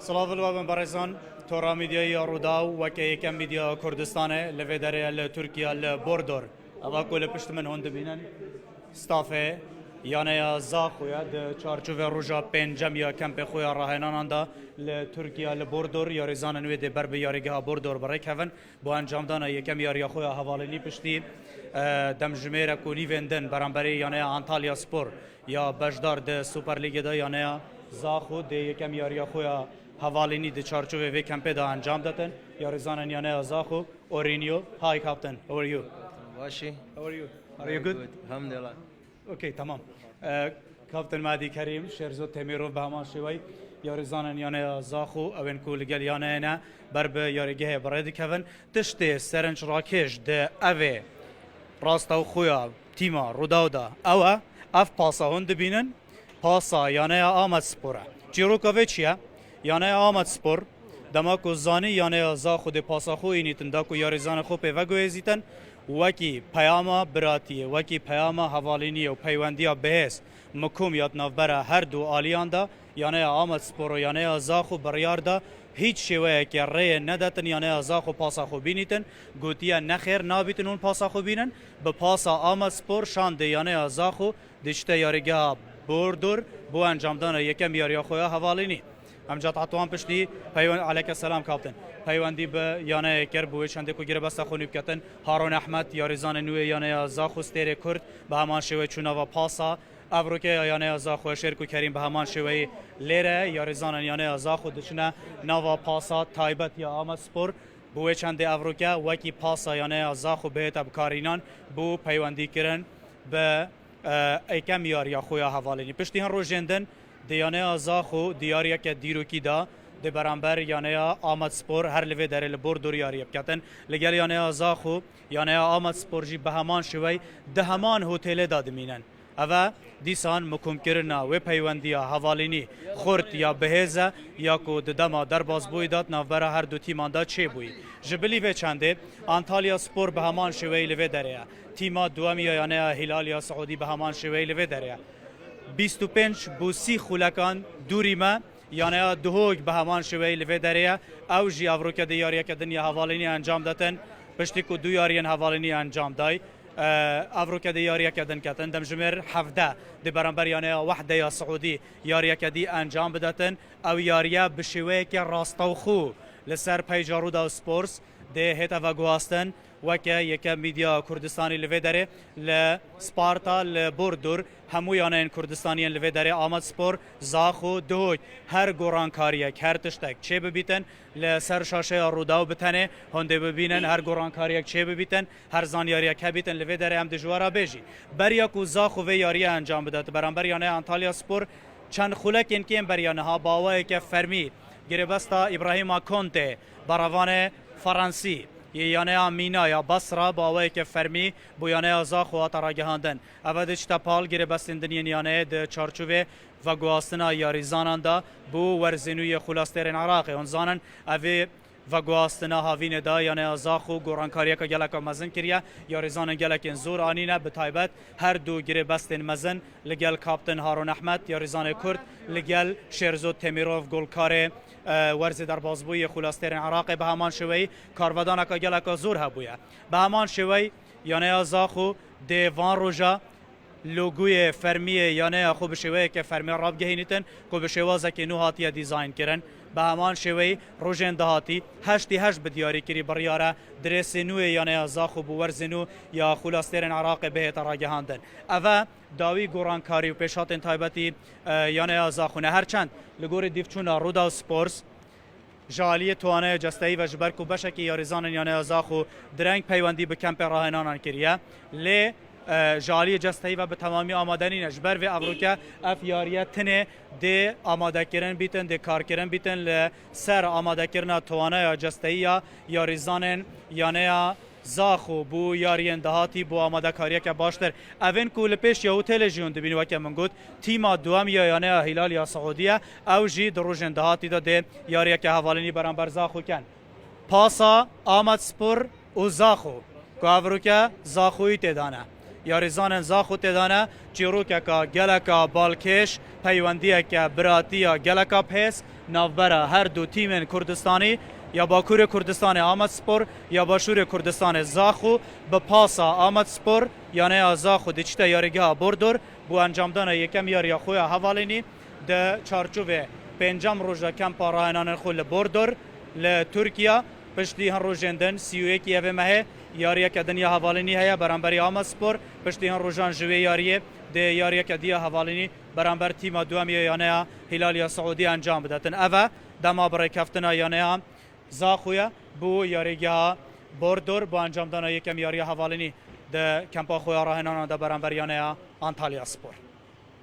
سلاف الوابن برزان تورا میدیای روداو و که یکم میدیا کردستانه لودره ترکیه البوردور اوا کل پشت من هند بینن ستافه یعنی زاخویا د چارچوب روجا پنجم یا کمپ خویا راهنان دا ل ترکیه البوردور یا رزان نوی د بر بیارگاه بوردور برای کفن با انجام دادن یکم یاریا خویا حوالینی پشتی دم جمهور کولی وندن برانبری یعنی انطالیا سپور یا بجدار د سوپر لیگ دا یعنی زاخو د یکم یاریا خویا حوالینی د چارچوب و کمپ دا انجام دادن یا رزان یعنی زاخو اورینیو های کاپتن how are you Washi. how are you are you good Alhamdulillah. اوکی تمام کاپتن مهدی کریم شرزو تمیروف به همان شوی یارزانن یانه زاخو اوین کول گل یانه نه بر به یارگه برای کفن تشت سرنج راکش ده اوه راستو خویا تیما روداودا اوه اف پاسا هند بینن پاسا یانه آمد سپوره جیروکوه چیه یانه آمد سپور دما کو زانی یانه زاخو ده پاسا خو اینیتن دا کو یارزان خو په وګو ازیتن وکی پیاما براتی وکی پیاما حوالینی و پیوندی بهس مکوم یاد نوبره هر دو آلیان دا یعنی آمد سپورو یعنی ازاخو بریار دا هیچ شوه که ری نداتن یعنی ازاخو پاسا خو بینیتن گوتیا نخیر نابیتن اون پاسا خو بینن به پاسا آمد سپور شانده یعنی ازاخو دشته یارگاه بوردور بو انجام دانه یکم یاریا خویا حوالینی امجاد عطوان پشتی پیوند علیک السلام کاپتن پیوندی به یانه کربوی چنده کو گره بس خونی بکتن هارون احمد یاریزان نوی یانه زاخو استر کرد به همان شوی چونا و پاسا افروکه یانه زاخو شرکو کریم به همان شوی لیره یاریزان یانه زاخو دچنا نوا پاسا تایبت یا آمد سپور بوی چنده افروکه وکی پاسا یانه زاخو بهت ابکارینان بو پیوندی کرن به ایکم یاریا خویا حوالینی پشتی هن روزندن دیانه زاخو دیاریا که دیروکی دا د برانبر یانه آمد سپور هر لوی در البوردور یاری بکتن لگل یانه زاخو یانه آمد سپور جی به همان شوی ده همان هتل دادمینن اوه دیسان مکم کرنا و پیوندی حوالینی خورد یا بهزه یا کو دما در باز بوی داد نوبره هر دو تیمان دا چه بوی جبلی و چنده انطالیا سپور به همان شوی لوی دره تیما دومی یانه هلال یا سعودی به همان شوی لوی دره 25 بو 30 خولکان دوری ما یعنی دهوگ به همان شوی لوی دره او جی افروکه دیاری که دنیا حوالینی انجام دادن پشتی کو دو یارین حوالینی انجام دای افروکه دیاری که دن کتن دم جمر 17 د برانبر یعنی وحده یا سعودی یاری که دی انجام بداتن او یاریا به شوی که راستو خو لسر پیجارو دا سپورس ده هتا و گواستن وکه یکم میدیا کردستانی لوی داره ل سپارتا ل بوردور همو یانه کردستانیان لوی داره آمد سپور زاخو دوی هر گوران کاریک هر تشتک چه ببیتن ل سر شاشه روداو بتنه هنده ببینن هر گوران کاریک چه ببیتن هر زانیاری که بیتن لوی داره هم دجوارا بیجی بریا کو زاخو و یاری انجام بدات برانبر یانه انطالیا سپور چند خلک انکیم بریانه ها باوای که فرمی گربستا ابراهیم کونته براوان فرانسی یانه مینا یا بصره باوی که فرمی بو یانه زاخو اتراگهاندن اودش تپال گیره بستندنی یانه د چارچوبه و گواستنا یاریزانان دا بو ورزنوی خلاصترین عراق اون زانن اوی و گواستنا هاوین دا یانه زاخو گورانکاریه که گلک مزن کریه یاریزان گلک زور آنینه به تایبت هر دو گیره بستن مزن لگل کاپتن هارون احمد یاریزان کرد لگل شرزو تمیروف گلکار ورز در بازبوی خلاصترین عراق به همان شوی کارودان که گلک زور هبویه به همان شوی یانه زاخو دیوان روژا لوگوی فرمی یانه خوب شوی که فرمی راب گهینیتن که به شوازه که نو هاتیه دیزاین کرن به همان شوی روژن دهاتی هشتی هشت بدیاری کری بریاره درس نوی یانه زاخو بو ورز نو یا خلاصترین عراق به تراگهاندن اوه داوی گورانکاری و پیشات تایبتی یانه زاخونه هرچند لگور دیفچونا رودا سپورس جالی توانه جستهی و جبرکو بشکی یاریزان یانه زاخو درنگ پیوندی به کمپ راهنانان کریه لی جالی جستهی و به تمامی آمادنی نجبر و افروکه اف یاریه تنه ده آماده کرن بیتن ده کار کرن بیتن لسر آماده کرن توانه جستهی یاریزان یانه زاخو بو یارین دهاتی بو آماده کاریه که باشتر اوین کول پیش یا هتل جون دبینو وکه من گفت تیما دوام یا یانه هلال یا سعودیه او جی دروژن دهاتی ده یاریه که حوالینی برانبر زاخو کن پاسا آمد سپور و زاخو که افروکه زاخوی تدانه یاریزان زاخو تدانه چیروکا گلکا بالکش پیوندیه که براتیا گلکا پس نوبره هر دو تیم کردستانی یا باکور کردستان آمد سپور یا باشور کردستان زاخو به پاسا آمد سپور یعنی زاخو دیچته یاریگاه بردور بو انجام دانه یکم یاری خوی حوالینی ده چارچوبه پنجم روز کمپا راهنان خول بردور ل ترکیه پشتی هن روزندن 31 یه ماه یاری که دنیا حوالینی هیا برانبری آمد سپور پشتی هن روزان جوی یاریه ده یاری که دیا حوالینی برانبر تیم دومی یعنی هلال سعودی انجام بداتن اوه دما برای کفتنا یعنی زاخویا بو یاریگاه بردور با انجام دادن یکم یاری حوالینی ده کمپا خویا راهنان ده برانبر یعنی آنتالیا سپور